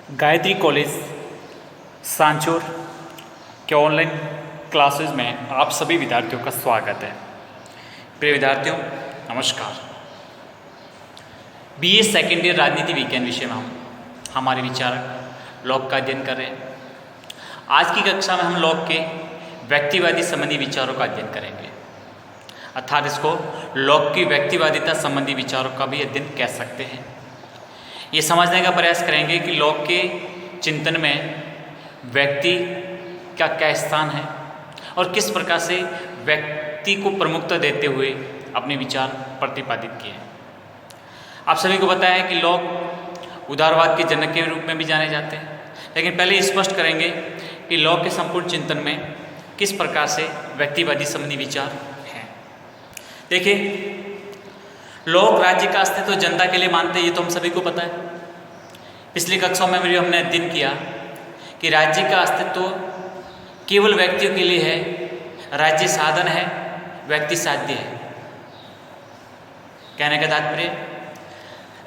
Gayatri college Sanchore के online classes में आप सभी विद्यार्थियों का स्वागत है। प्रिय विद्यार्थियों नमस्कार। बीए सेकेंड ईयर राजनीति विज्ञान विषय में हम हमारे विचारक लॉक का अध्ययन कर रहे हैं। आज की कक्षा में हम लॉक के व्यक्तिवादी संबंधी विचारों का अध्ययन करेंगे, अर्थात इसको लॉक की व्यक्तिवादिता संबंधी विचारों का भी अध्ययन कह सकते हैं। ये समझने का प्रयास करेंगे कि लॉक के चिंतन में व्यक्ति का क्या स्थान है और किस प्रकार से व्यक्ति को प्रमुखता देते हुए अपने विचार प्रतिपादित किए हैं। आप सभी को पता है कि लॉक उदारवाद के जनक के रूप में भी जाने जाते हैं, लेकिन पहले स्पष्ट करेंगे कि लॉक के संपूर्ण चिंतन में किस प्रकार से व्यक्तिवादी संबंधी विचार हैं। देखिए, लोक राज्य का अस्तित्व जनता के लिए मानते हैं, ये तो हम सभी को पता है। पिछली कक्षाओं में भी हमने अध्ययन किया कि राज्य का अस्तित्व केवल व्यक्तियों के लिए है, राज्य साधन है, व्यक्ति साध्य है। कहने का तात्पर्य,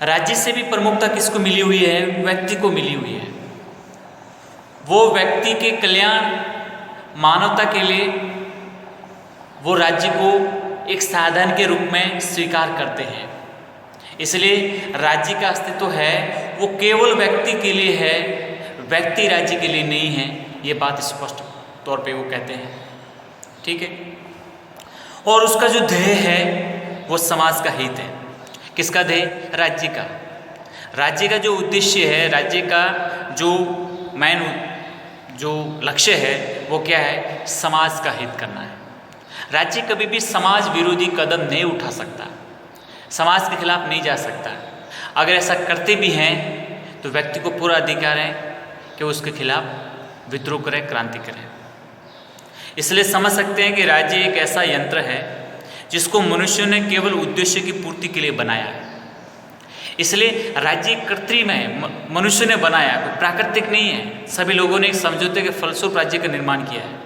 राज्य से भी प्रमुखता किसको मिली हुई है? व्यक्ति को मिली हुई है। वो व्यक्ति के कल्याण, मानवता के लिए वो राज्य को एक साधन के रूप में स्वीकार करते हैं। इसलिए राज्य का अस्तित्व है वो केवल व्यक्ति के लिए है, व्यक्ति राज्य के लिए नहीं है। ये बात स्पष्ट तौर पे वो कहते हैं, ठीक है। और उसका जो ध्येय है वो समाज का हित है। किसका ध्येय? राज्य का। राज्य का जो उद्देश्य है, राज्य का जो मेन जो लक्ष्य है वो क्या है? समाज का हित करना है। राज्य कभी भी समाज विरोधी कदम नहीं उठा सकता, समाज के खिलाफ नहीं जा सकता। अगर ऐसा करते भी हैं तो व्यक्ति को पूरा अधिकार है कि उसके खिलाफ विद्रोह करे, क्रांति करे। इसलिए समझ सकते हैं कि राज्य एक ऐसा यंत्र है जिसको मनुष्य ने केवल उद्देश्य की पूर्ति के लिए बनाया है। इसलिए राज्य कृत्रिम है, मनुष्य ने बनाया, कोई प्राकृतिक नहीं है। सभी लोगों ने एक समझौते के फलस्वरूप राज्य का निर्माण किया है।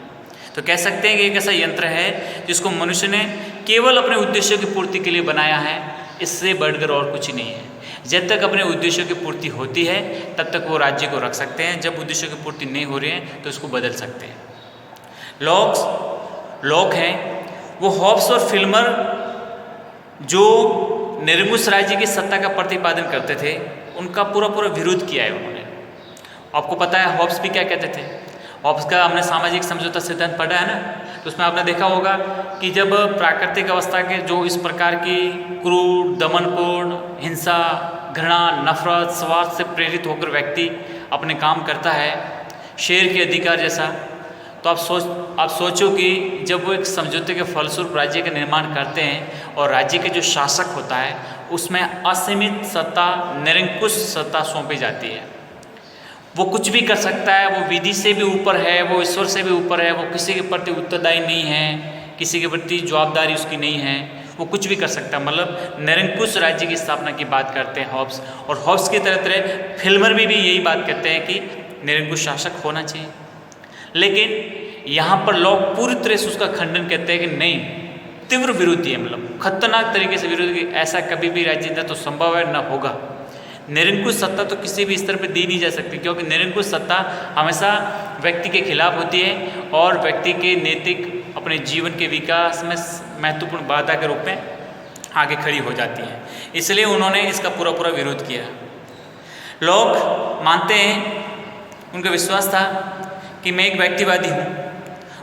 तो कह सकते हैं कि एक ऐसा यंत्र है जिसको मनुष्य ने केवल अपने उद्देश्यों की पूर्ति के लिए बनाया है, इससे बढ़कर और कुछ नहीं है। जब तक अपने उद्देश्यों की पूर्ति होती है तब तक वो राज्य को रख सकते हैं। जब उद्देश्यों की पूर्ति नहीं हो रही है तो उसको बदल सकते हैं। लॉक हैं वो हॉब्स और फिल्मर जो निरंकुश राज्य की सत्ता का प्रतिपादन करते थे, उनका पूरा विरोध किया है उन्होंने। आपको पता है हॉब्स भी क्या कहते थे? हॉब्स का हमने सामाजिक समझौता सिद्धांत पढ़ा है ना, तो उसमें आपने देखा होगा कि जब प्राकृतिक अवस्था के जो इस प्रकार की क्रूर, दमनपूर्ण, हिंसा, घृणा, नफरत, स्वार्थ से प्रेरित होकर व्यक्ति अपने काम करता है, शेर के अधिकार जैसा, तो आप सोचो कि जब वो एक समझौते के फलस्वरूप राज्य का निर्माण करते हैं और राज्य के जो शासक होता है उसमें असीमित सत्ता, निरंकुश सत्ता सौंपी जाती है। वो कुछ भी कर सकता है, वो विधि से भी ऊपर है, वो ईश्वर से भी ऊपर है, वो किसी के प्रति उत्तरदायी नहीं है, किसी के प्रति जवाबदारी उसकी नहीं है, वो कुछ भी कर सकता है। मतलब निरंकुश राज्य की स्थापना की बात करते हैं हॉब्स। और हॉब्स की तरह फिल्मर भी यही बात कहते हैं कि निरंकुश शासक होना चाहिए। लेकिन यहाँ पर लॉक पूरी तरह से उसका खंडन कहते हैं कि नहीं, तीव्र विरोधी है, मतलब खतरनाक तरीके से विरोधी, ऐसा कभी भी राज्य न तो संभव है न होगा। निरंकुश सत्ता तो किसी भी स्तर पर दी नहीं जा सकती, क्योंकि निरंकुश सत्ता हमेशा व्यक्ति के खिलाफ होती है और व्यक्ति के नैतिक अपने जीवन के विकास में महत्वपूर्ण बाधा के रूप में आगे खड़ी हो जाती है। इसलिए उन्होंने इसका पूरा विरोध किया। लोग मानते हैं, उनका विश्वास था कि मैं एक व्यक्तिवादी हूँ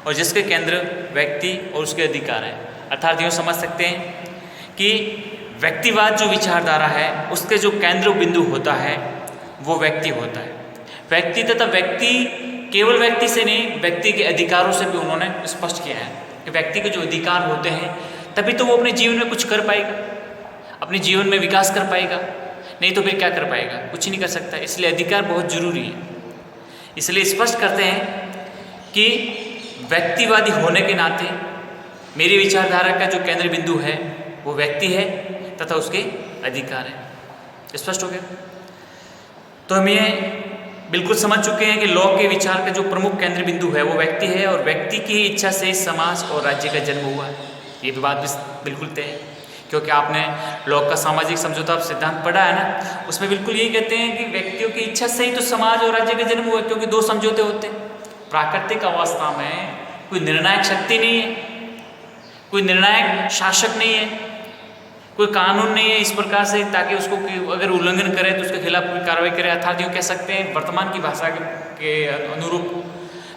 और जिसके केंद्र व्यक्ति और उसके अधिकार है। अर्थात यूँ समझ सकते हैं कि व्यक्तिवाद जो विचारधारा है उसके जो केंद्र बिंदु होता है वो व्यक्ति होता है। व्यक्ति तथा व्यक्ति केवल व्यक्ति से नहीं, व्यक्ति के अधिकारों से भी उन्होंने स्पष्ट किया है कि व्यक्ति के जो अधिकार होते हैं तभी तो वो अपने जीवन में कुछ कर पाएगा, अपने जीवन में विकास कर पाएगा, नहीं तो फिर क्या कर पाएगा? कुछ नहीं कर सकता। इसलिए अधिकार बहुत जरूरी है। इसलिए स्पष्ट करते हैं कि व्यक्तिवादी होने के नाते मेरी विचारधारा का जो केंद्र बिंदु है वो व्यक्ति है तथा उसके अधिकार है। स्पष्ट हो गया? तो हम ये बिल्कुल समझ चुके हैं कि लॉक के विचार का जो प्रमुख केंद्र बिंदु है वो व्यक्ति है और व्यक्ति की इच्छा से समाज और राज्य का जन्म हुआ है। ये भी बात बिल्कुल तय है, क्योंकि आपने लॉक का सामाजिक समझौता सिद्धांत पढ़ा है ना, उसमें बिल्कुल यही कहते हैं कि व्यक्तियों की इच्छा से ही तो समाज और राज्य का जन्म हुआ, क्योंकि दो समझौते होते हैं। प्राकृतिक अवस्था में कोई निर्णायक शक्ति नहीं है, कोई निर्णायक शासक नहीं है, कोई कानून नहीं है इस प्रकार से ताकि उसको अगर उल्लंघन करे तो उसके खिलाफ कोई कार्रवाई करे। अर्थात यूँ कह सकते हैं वर्तमान की भाषा के अनुरूप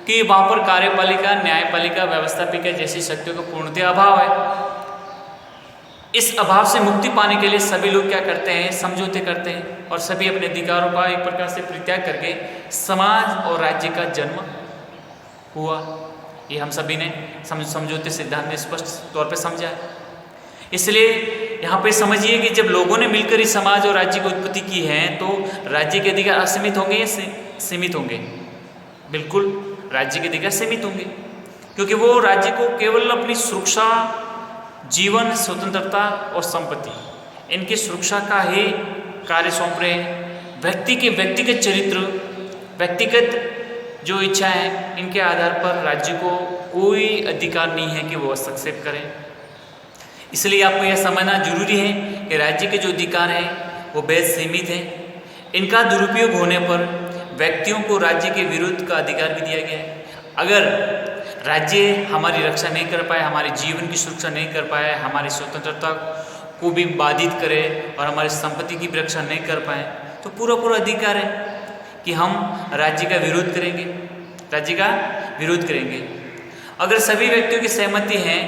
कि वहाँ पर कार्यपालिका, न्यायपालिका, व्यवस्थापिका जैसी शक्तियों का पूर्णतः अभाव है। इस अभाव से मुक्ति पाने के लिए सभी लोग क्या करते हैं, समझौते करते हैं और सभी अपने अधिकारों का एक प्रकार से परित्याग करके समाज और राज्य का जन्म हुआ। ये हम सभी ने समझौते सिद्धांत में स्पष्ट तौर पे समझा है। इसलिए यहाँ पे समझिए कि जब लोगों ने मिलकर इस समाज और राज्य की उत्पत्ति की है तो राज्य के अधिकार असीमित होंगे या सीमित होंगे? बिल्कुल राज्य के अधिकार सीमित होंगे, क्योंकि वो राज्य को केवल अपनी सुरक्षा, जीवन, स्वतंत्रता और संपत्ति, इनकी सुरक्षा का ही कार्य सौंप रहे हैं। व्यक्ति के व्यक्तिगत चरित्र, व्यक्तिगत जो इच्छा है, इनके आधार पर राज्य को कोई अधिकार नहीं है कि वो हस्तक्षेप करें। इसलिए आपको यह समझना जरूरी है कि राज्य के जो अधिकार हैं वो बेहद सीमित हैं। इनका दुरुपयोग होने पर व्यक्तियों को राज्य के विरुद्ध का अधिकार भी दिया गया है। अगर राज्य हमारी रक्षा नहीं कर पाए, हमारे जीवन की सुरक्षा नहीं कर पाए, हमारी स्वतंत्रता को भी बाधित करे और हमारी संपत्ति की भी रक्षा नहीं कर पाए, तो पूरा अधिकार है कि हम राज्य का विरोध करेंगे, राज्य का विरोध करेंगे। अगर सभी व्यक्तियों की सहमति है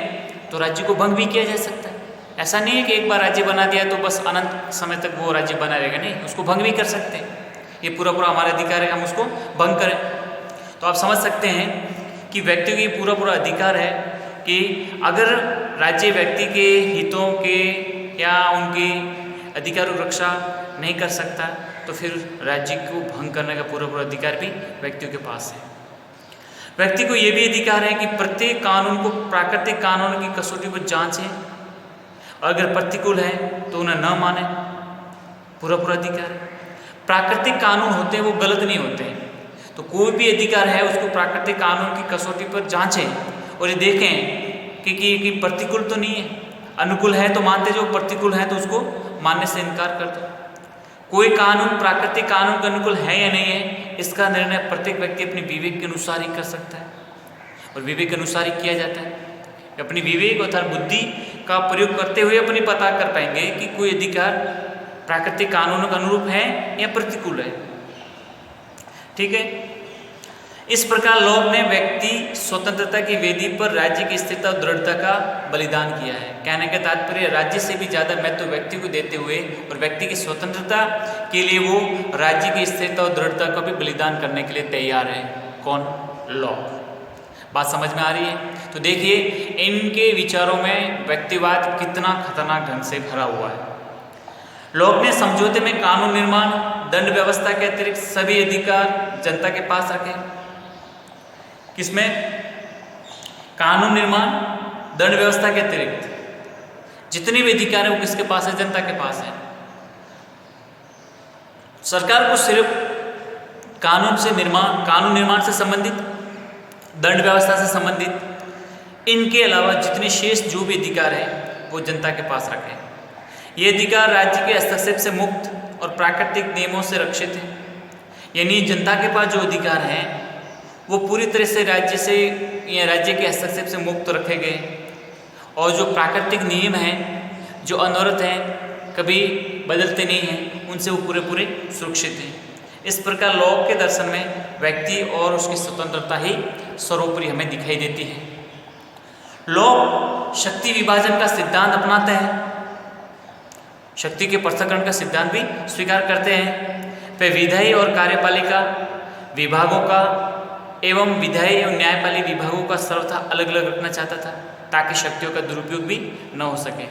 तो राज्य को भंग भी किया जा सकता है। ऐसा नहीं है कि एक बार राज्य बना दिया तो बस अनंत समय तक वो राज्य बना रहेगा, नहीं, उसको भंग भी कर सकते हैं। ये पूरा हमारा अधिकार है, हम उसको भंग करें। तो आप समझ सकते हैं कि व्यक्ति की पूरा अधिकार है कि अगर राज्य व्यक्ति के हितों के या उनके अधिकारों की रक्षा नहीं कर सकता तो फिर राज्य को भंग करने का पूरा अधिकार भी व्यक्तियों के पास है। व्यक्ति को यह भी अधिकार है कि प्रत्येक कानून को प्राकृतिक कानून की कसौटी पर जांचे और अगर प्रतिकूल है तो उन्हें न माने, पूरा अधिकार है। प्राकृतिक कानून होते हैं वो गलत नहीं होते हैं, तो कोई भी अधिकार है उसको प्राकृतिक कानून की कसौटी पर जांचें और ये देखें कि प्रतिकूल तो नहीं है, अनुकूल है तो मानते, जो प्रतिकूल है तो उसको मानने से इनकार कर दो। कोई कानून प्राकृतिक कानून के अनुकूल है या नहीं है, इसका निर्णय प्रत्येक व्यक्ति अपने विवेक के अनुसार ही कर सकता है और विवेक के अनुसार ही किया जाता है। अपनी विवेक अर्थात बुद्धि का प्रयोग करते हुए अपनी पता कर पाएंगे कि कोई अधिकार प्राकृतिक कानूनों के अनुरूप है या प्रतिकूल है। ठीक है। इस प्रकार लॉक ने व्यक्ति स्वतंत्रता की वेदी पर राज्य की स्थिरता और दृढ़ता का बलिदान किया है। कहने का तात्पर्य राज्य से भी ज़्यादा महत्व व्यक्ति को देते हुए और व्यक्ति की स्वतंत्रता के लिए वो राज्य की स्थिरता और दृढ़ता का भी बलिदान करने के लिए तैयार है। कौन? लॉक। बात समझ में आ रही है? तो देखिए इनके विचारों में व्यक्तिवाद कितना खतरनाक ढंग से भरा हुआ है। लॉक ने समझौते में कानून निर्माण, दंड व्यवस्था के अतिरिक्त सभी अधिकार जनता के पास रखे। किसमें? कानून निर्माण, दंड व्यवस्था के अतिरिक्त जितने भी अधिकार है वो किसके पास है? जनता के पास है। सरकार को सिर्फ कानून निर्माण से संबंधित, दंड व्यवस्था से संबंधित, इनके अलावा जितने शेष जो भी अधिकार है वो जनता के पास रखे। ये अधिकार राज्य के हस्तक्षेप से मुक्त और प्राकृतिक नियमों से रक्षित है। यानी जनता के पास जो अधिकार हैं वो पूरी तरह से राज्य के हस्तक्षेप से मुक्त रखे गए और जो प्राकृतिक नियम हैं, जो अनवरत हैं, कभी बदलते नहीं हैं, उनसे वो पूरे सुरक्षित हैं। इस प्रकार लॉक के दर्शन में व्यक्ति और उसकी स्वतंत्रता ही सर्वोपरि हमें दिखाई देती है। लॉक शक्ति विभाजन का सिद्धांत अपनाते हैं, शक्ति के पृथक्करण का सिद्धांत भी स्वीकार करते हैं। वे विधायी और कार्यपालिका विभागों का एवं विधायी एवं न्यायपालिक विभागों का सर्वथा अलग अलग रखना चाहता था ताकि शक्तियों का दुरुपयोग भी न हो सके।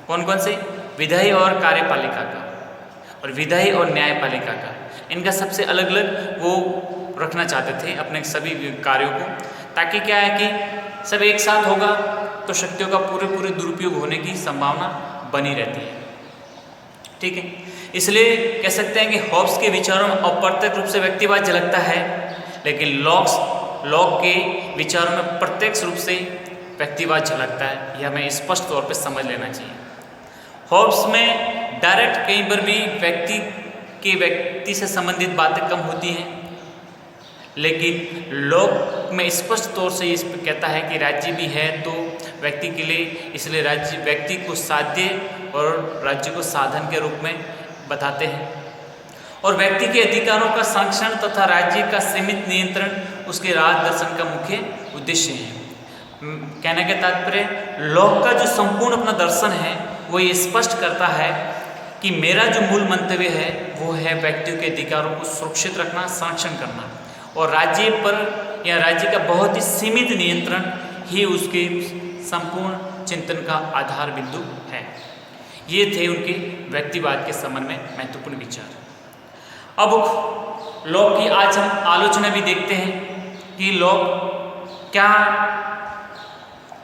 कौन कौन से? विधायी और कार्यपालिका का और विधायी और न्यायपालिका का, इनका सबसे अलग अलग वो रखना चाहते थे अपने सभी कार्यों को, ताकि क्या है कि सब एक साथ होगा तो शक्तियों का पूरे दुरुपयोग होने की संभावना बनी रहती है। ठीक है। इसलिए कह सकते हैं कि हॉब्स के विचारों में अप्रत्यक्ष रूप से व्यक्तिवाद झलकता है, लेकिन लॉक के विचारों में प्रत्यक्ष रूप से व्यक्तिवाद झलकता है। यह हमें स्पष्ट तौर पर समझ लेना चाहिए। हॉब्स में डायरेक्ट कहीं पर भी व्यक्ति से संबंधित बातें कम होती हैं, लेकिन लॉक में स्पष्ट तौर से इस पर कहता है कि राज्य भी है तो व्यक्ति के लिए, इसलिए राज्य व्यक्ति को साध्य और राज्य को साधन के रूप में बताते हैं। और व्यक्ति के अधिकारों का संरक्षण तथा राज्य का सीमित नियंत्रण उसके राज दर्शन का मुख्य उद्देश्य है। कहने के तात्पर्य लॉक का जो संपूर्ण अपना दर्शन है वो ये स्पष्ट करता है कि मेरा जो मूल मंतव्य है वो है व्यक्तियों के अधिकारों को सुरक्षित रखना, संरक्षण करना, और राज्य पर या राज्य का बहुत ही सीमित नियंत्रण ही उसके संपूर्ण चिंतन का आधार बिंदु है। ये थे उनके व्यक्तिवाद के संबंध में महत्वपूर्ण विचार। अब लॉक की आज हम आलोचना भी देखते हैं कि लॉक क्या,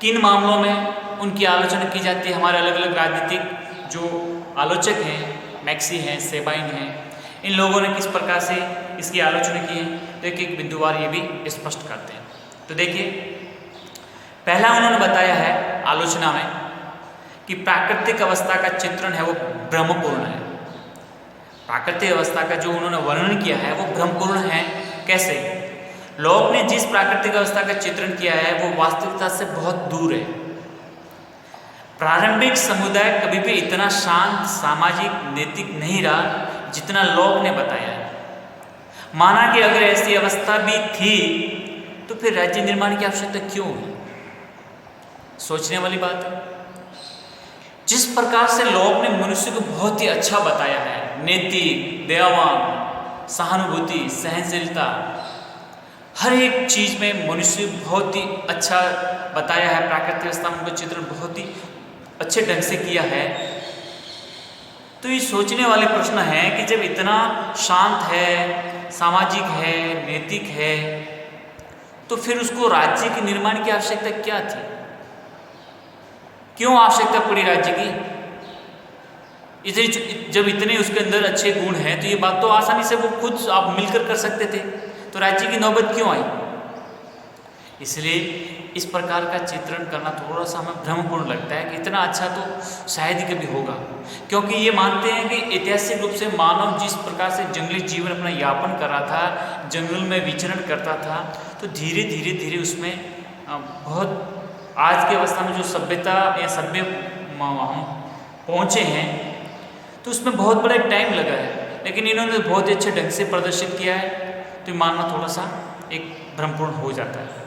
किन मामलों में उनकी आलोचना की जाती है। हमारे अलग अलग राजनीतिक जो आलोचक हैं, मैक्सी हैं, सेबाइन हैं, इन लोगों ने किस प्रकार से इसकी आलोचना की है, तो एक एक बिंदुवार ये भी स्पष्ट करते हैं। तो देखिए, पहला उन्होंने बताया है आलोचना में कि प्राकृतिक अवस्था का चित्रण है वो भ्रमपूर्ण है। प्राकृतिक अवस्था का जो उन्होंने वर्णन किया है वो भ्रमपूर्ण है। कैसे? लॉक ने जिस प्राकृतिक अवस्था का चित्रण किया है वो वास्तविकता से बहुत दूर है। प्रारंभिक समुदाय कभी भी इतना शांत, सामाजिक, नैतिक नहीं रहा जितना लॉक ने बताया है। माना कि अगर ऐसी अवस्था भी थी तो फिर राज्य निर्माण की आवश्यकता क्यों हुई? सोचने वाली बात है। जिस प्रकार से लॉक ने मनुष्य को बहुत ही अच्छा बताया है, नैतिक, दयावान, सहानुभूति, सहनशीलता, हर एक चीज में मनुष्य बहुत ही अच्छा बताया है। प्राकृतिक अवस्था में उनका चित्रण बहुत ही अच्छे ढंग से किया है। तो ये सोचने वाले प्रश्न है कि जब इतना शांत है, सामाजिक है, नैतिक है, तो फिर उसको राज्य के निर्माण की आवश्यकता क्या थी? क्यों आवश्यकता पड़ी राज्य की? जब इतने उसके अंदर अच्छे गुण हैं तो ये बात तो आसानी से वो खुद आप मिलकर कर सकते थे, तो राज्य की नौबत क्यों आई? इसलिए इस प्रकार का चित्रण करना थोड़ा सा हमें भ्रमपूर्ण लगता है कि इतना अच्छा तो शायद ही कभी होगा, क्योंकि ये मानते हैं कि ऐतिहासिक रूप से मानव जिस प्रकार से जंगली जीवन अपना यापन कर रहा था, जंगल में विचरण करता था, तो धीरे धीरे धीरे उसमें बहुत आज की अवस्था में जो सभ्यता या सभ्य हम पहुँचे हैं तो उसमें बहुत बड़ा टाइम लगा है, लेकिन इन्होंने बहुत अच्छे ढंग से प्रदर्शित किया है, तो मानना थोड़ा सा एक भ्रमपूर्ण हो जाता है।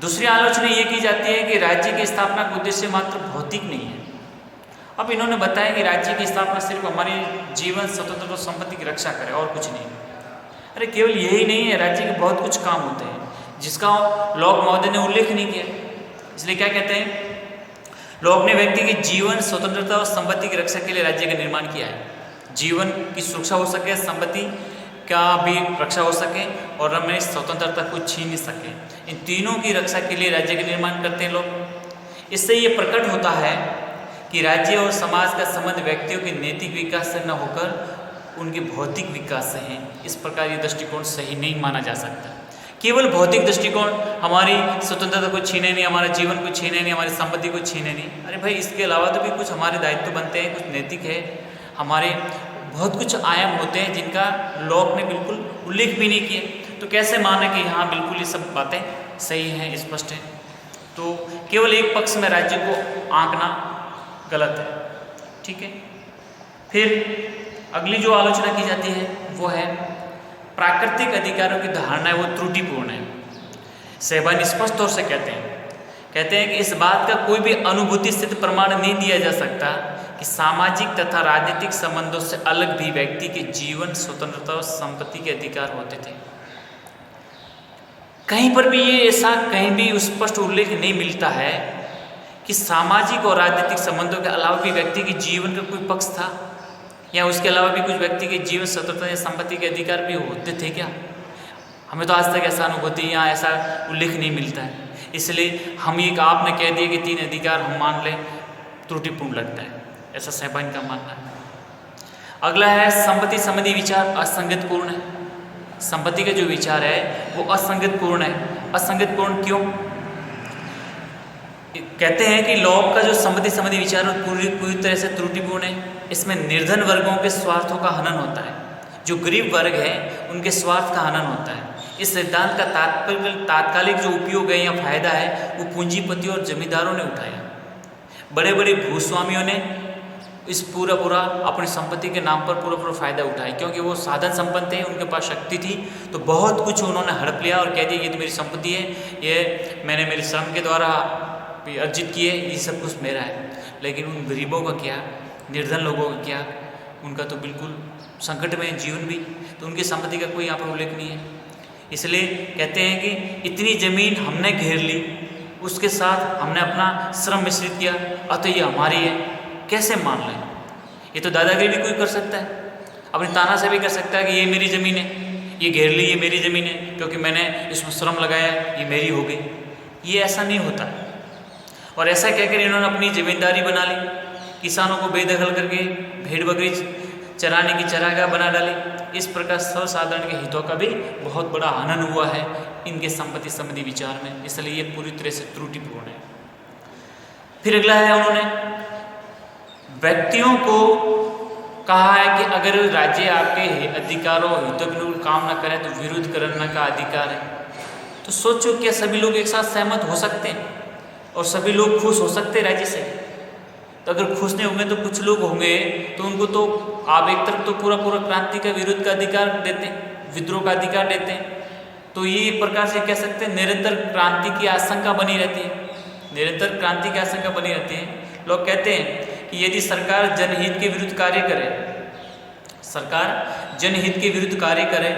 दूसरी आलोचना ये की जाती है कि राज्य की स्थापना का उद्देश्य मात्र भौतिक नहीं है। अब इन्होंने बताया कि राज्य की स्थापना सिर्फ हमारी जीवन, स्वतंत्रता और संपत्ति की रक्षा करे और कुछ नहीं। अरे केवल यही नहीं है, राज्य के बहुत कुछ काम होते हैं जिसका लॉक महोदय ने उल्लेख नहीं किया। इसलिए क्या कहते हैं, लॉक ने व्यक्ति के जीवन, स्वतंत्रता और संपत्ति की रक्षा के लिए राज्य का निर्माण किया है। जीवन की सुरक्षा हो सके, संपत्ति का भी रक्षा हो सके और हमें स्वतंत्रता को छीन नहीं सके, इन तीनों की रक्षा के लिए राज्य का निर्माण करते हैं लोग। इससे ये प्रकट होता है कि राज्य और समाज का संबंध व्यक्तियों के नैतिक विकास से न होकर उनके भौतिक विकास से है। इस प्रकार ये दृष्टिकोण सही नहीं माना जा सकता। केवल भौतिक दृष्टिकोण हमारी स्वतंत्रता को छीने नहीं, हमारे जीवन को छीने नहीं, हमारी संपत्ति को छीने नहीं। अरे भाई, इसके अलावा तो भी कुछ हमारे दायित्व बनते हैं, कुछ नैतिक है, हमारे बहुत कुछ आयाम होते हैं जिनका लॉक ने बिल्कुल उल्लेख भी नहीं किए। तो कैसे माने कि हाँ बिल्कुल ये सब बातें सही हैं, स्पष्ट हैं? तो केवल एक पक्ष में राज्य को आंकना गलत है। ठीक है। फिर अगली जो आलोचना की जाती है वो है प्राकृतिक अधिकारों की धारणा है वो त्रुटिपूर्ण है। सेबाइन स्पष्ट तौर से कहते हैं कि इस बात का कोई भी अनुभूति सिद्ध प्रमाण नहीं दिया जा सकता कि सामाजिक तथा राजनीतिक संबंधों से अलग भी व्यक्ति के जीवन, स्वतंत्रता और संपत्ति के अधिकार होते थे। कहीं पर भी ये ऐसा कहीं भी स्पष्ट उल्लेख नहीं मिलता है कि सामाजिक और राजनीतिक संबंधों के अलावा भी व्यक्ति के जीवन का कोई पक्ष था, या उसके अलावा भी कुछ व्यक्ति के जीवन, स्वतंत्रता या संपत्ति के अधिकार भी होते थे क्या? हमें तो आज तक ऐसा अनुभूति या ऐसा उल्लेख नहीं मिलता है। इसलिए हम एक आपने कह दिया कि 3 अधिकार हम मान लें, त्रुटिपूर्ण लगता है, ऐसा सेबाइन का मानना है। अगला है संपत्ति संबंधी विचार असंगतपूर्ण है। संपत्ति का जो विचार है वो असंगतपूर्ण है। असंगतपूर्ण क्यों? कहते हैं कि लॉक का जो संपत्ति विचार पूरी पूरी तरह से त्रुटिपूर्ण है। इसमें निर्धन वर्गों के स्वार्थों का हनन होता है, जो गरीब वर्ग है उनके स्वार्थ का हनन होता है। इस सिद्धांत का तात्कालिक जो उपयोग है या फायदा है वो पूंजीपतियों और जमींदारों ने उठाया। बड़े बड़े भूस्वामियों ने इस पूरा अपनी संपत्ति के नाम पर पूरा फायदा उठाया, क्योंकि वो साधन संपन्न थे, उनके पास शक्ति थी, तो बहुत कुछ उन्होंने हड़प लिया और कह दिया ये तो मेरी संपत्ति है, ये मैंने मेरे श्रम के द्वारा अर्जित की है, ये सब कुछ मेरा है। लेकिन उन गरीबों का क्या, निर्धन लोगों का क्या, उनका तो बिल्कुल संकट में जीवन भी, तो उनकी संपत्ति का कोई यहाँ पर उल्लेख नहीं है। इसलिए कहते हैं कि इतनी ज़मीन हमने घेर ली, उसके साथ हमने अपना श्रम मिश्रित किया, अतः ये हमारी है, कैसे मान लें? ये तो दादागिरी भी कोई कर सकता है, अपनी ताना से भी कर सकता है कि ये मेरी ज़मीन है, ये घेर ली, ये मेरी ज़मीन है, क्योंकि मैंने इसमें श्रम लगाया, ये मेरी हो गई। ये ऐसा नहीं होता। और ऐसा कहकर इन्होंने अपनी ज़मींदारी बना ली, किसानों को बेदखल करके भेड़ बकरी चराने की चरागाह बना डाली। इस प्रकार सर्वसाधारण के हितों का भी बहुत बड़ा हनन हुआ है इनके संपत्ति संबंधी विचार में, इसलिए ये पूरी तरह से त्रुटिपूर्ण है। फिर अगला है, उन्होंने व्यक्तियों को कहा है कि अगर राज्य आपके अधिकारों हितों के अनुकूल काम न करे तो विरोध करने का अधिकार है। तो सोचो, क्या सभी लोग एक साथ सहमत हो सकते हैं और सभी लोग खुश हो सकते हैं राज्य से? तो अगर खुश नहीं होंगे तो कुछ लोग होंगे, तो उनको तो आप एक तरफ तो पूरा क्रांति का विरोध का अधिकार देते हैं, विद्रोह का अधिकार देते हैं, तो ये एक प्रकार से कह सकते हैं निरंतर क्रांति की आशंका बनी रहती है, निरंतर क्रांति की आशंका बनी रहती है। लोग कहते हैं कि यदि सरकार जनहित के विरुद्ध कार्य करे, सरकार जनहित के विरुद्ध कार्य करे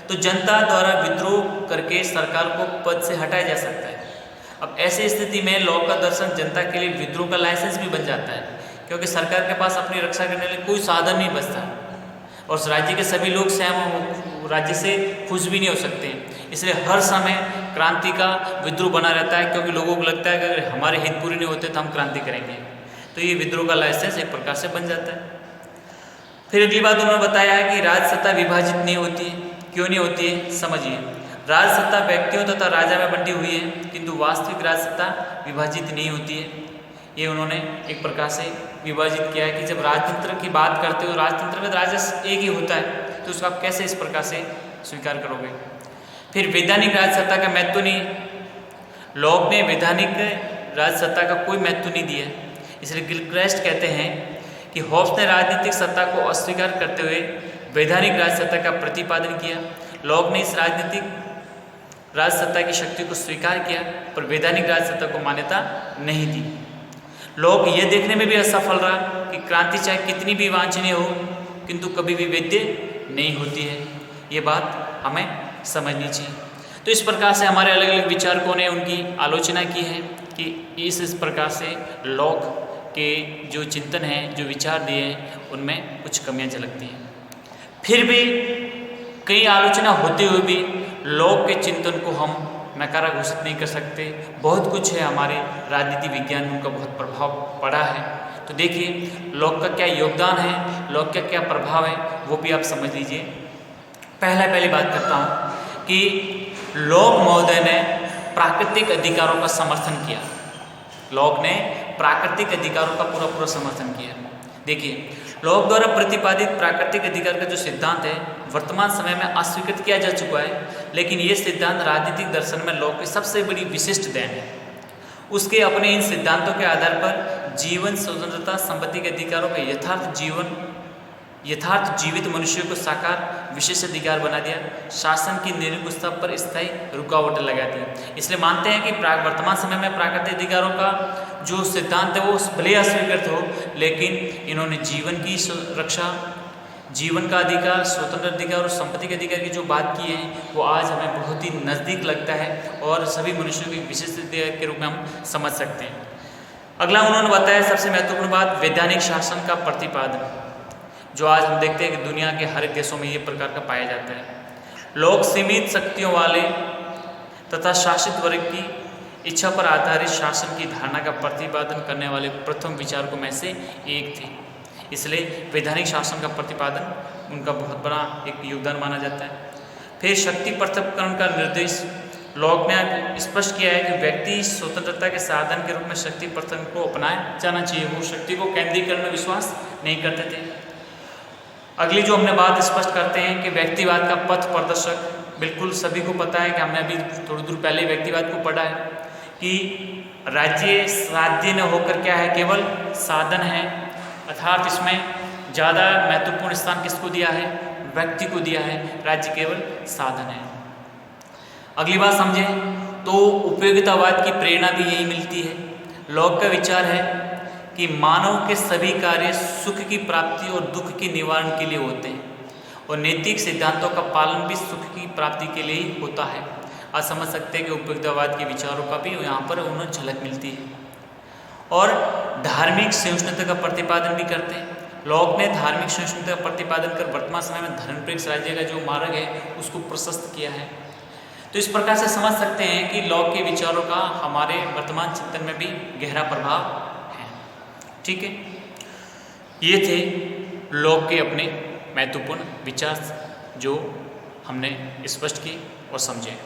तो जनता द्वारा विद्रोह करके सरकार को पद से हटाया जा सकता है। अब ऐसी स्थिति में लॉ का दर्शन जनता के लिए विद्रोह का लाइसेंस भी बन जाता है, क्योंकि सरकार के पास अपनी रक्षा करने के लिए कोई साधन नहीं बचता और राज्य के सभी लोग राज्य से खुश भी नहीं हो सकते। इसलिए हर समय क्रांति का विद्रोह बना रहता है, क्योंकि लोगों को लगता है कि अगर हमारे हित पूरे नहीं होते तो हम क्रांति करेंगे, तो ये विद्रोह का लाइसेंस एक प्रकार से बन जाता है। फिर अगली बात उन्होंने बताया है कि राजसत्ता विभाजित नहीं होती है। क्यों नहीं होती है, समझिए। राजसत्ता व्यक्तियों तथा राजा में बंटी हुई है, किंतु वास्तविक राजसत्ता विभाजित नहीं होती है। ये उन्होंने एक प्रकार से विभाजित किया है कि जब राजतंत्र की बात करते हो, राजतंत्र में राजा एक ही होता है, तो उसको आप कैसे इस प्रकार से स्वीकार करोगे? फिर वैधानिक राजसत्ता का महत्व नहीं, लॉक ने वैधानिक राजसत्ता का कोई महत्व नहीं दिया। इसलिए गिलक्रास्ट कहते हैं कि होब्स ने राजनीतिक सत्ता को अस्वीकार करते हुए वैधानिक राजसत्ता का प्रतिपादन किया। लॉक ने इस राजनीतिक राजसत्ता की शक्ति को स्वीकार किया, पर वैधानिक राजसत्ता को मान्यता नहीं दी। लॉक यह देखने में भी असफल रहा कि क्रांति चाहे कितनी भी वांछनीय हो, किंतु कभी भी वैध नहीं होती है। ये बात हमें समझनी चाहिए। तो इस प्रकार से हमारे अलग अलग विचारकों ने उनकी आलोचना की है कि इस प्रकार से लॉक के जो चिंतन हैं, जो विचार दिए हैं, उनमें कुछ कमियां झलकती हैं। फिर भी कई आलोचना होते हुए भी लॉक के चिंतन को हम नकारा घोषित नहीं कर सकते। बहुत कुछ है, हमारे राजनीति विज्ञान में उनका बहुत प्रभाव पड़ा है। तो देखिए लॉक का क्या योगदान है, लॉक का क्या प्रभाव है, वो भी आप समझ लीजिए। पहली बात करता हूँ कि लॉक महोदय ने प्राकृतिक अधिकारों का समर्थन किया। लॉक ने प्राकृतिक अधिकारों का पूरा समर्थन किया। देखिए लॉक द्वारा प्रतिपादित प्राकृतिक अधिकार का जो सिद्धांत है वर्तमान समय में अस्वीकृत किया जा चुका है, लेकिन ये सिद्धांत राजनीतिक दर्शन में लॉक की सबसे बड़ी विशिष्ट देन है। उसके अपने इन सिद्धांतों के आधार पर जीवन स्वतंत्रता संपत्ति के अधिकारों का यथार्थ जीवित मनुष्य को साकार विशेष अधिकार बना दिया, शासन की निरंकुशता पर स्थायी रुकावटें लगा दी। इसलिए मानते हैं कि वर्तमान समय में प्राकृतिक अधिकारों का जो सिद्धांत है वो भले अस्वीकृत हो, लेकिन इन्होंने जीवन की रक्षा, जीवन का अधिकार, स्वतंत्र अधिकार और संपत्ति के अधिकार की जो बात की है वो आज हमें बहुत ही नज़दीक लगता है और सभी मनुष्यों की विशेष अधिकार के रूप में हम समझ सकते हैं। अगला उन्होंने बताया सबसे महत्वपूर्ण बात, वैधानिक शासन का प्रतिपादन, जो आज हम देखते हैं कि दुनिया के हर एक देशों में ये प्रकार का पाया जाता है। लोग सीमित शक्तियों वाले तथा शासित वर्ग की इच्छा पर आधारित शासन की धारणा का प्रतिपादन करने वाले प्रथम विचारकों में से एक थे। इसलिए वैधानिक शासन का प्रतिपादन उनका बहुत बड़ा एक योगदान माना जाता है। फिर शक्ति पृथक्करण का निर्देश, लॉक ने स्पष्ट किया है कि व्यक्ति स्वतंत्रता के साधन के रूप में शक्ति प्रथम को अपनाया जाना चाहिए। वो शक्ति को केंद्रीकरण में विश्वास नहीं करते थे। अगली जो हमने बात स्पष्ट करते हैं कि व्यक्तिवाद का पथ प्रदर्शक, बिल्कुल सभी को पता है कि हमने अभी थोड़ी दूर पहले व्यक्तिवाद को पढ़ा है कि राज्य साध्य न होकर क्या है, केवल साधन है, अर्थात इसमें ज़्यादा महत्वपूर्ण स्थान किसको दिया है, व्यक्ति को दिया है, राज्य केवल साधन है। अगली बात समझें तो उपयोगितावाद की प्रेरणा भी यही मिलती है। लॉक का विचार है कि मानव के सभी कार्य सुख की प्राप्ति और दुख के निवारण के लिए होते हैं और नैतिक सिद्धांतों का पालन भी सुख की प्राप्ति के लिए ही होता है। आज समझ सकते हैं कि उपयोगितावाद के विचारों का भी यहाँ पर उन्हें झलक मिलती है। और धार्मिक सहिष्णुता का प्रतिपादन भी करते हैं। लॉक ने धार्मिक सहिष्णुता का प्रतिपादन कर वर्तमान समय में धर्मनिरपेक्ष राज्य का जो मार्ग है उसको प्रशस्त किया है। तो इस प्रकार से समझ सकते हैं कि लॉक के विचारों का हमारे वर्तमान चिंतन में भी गहरा प्रभाव है। ठीक है, ये थे लॉक के अपने महत्वपूर्ण विचार जो हमने स्पष्ट किए और समझे।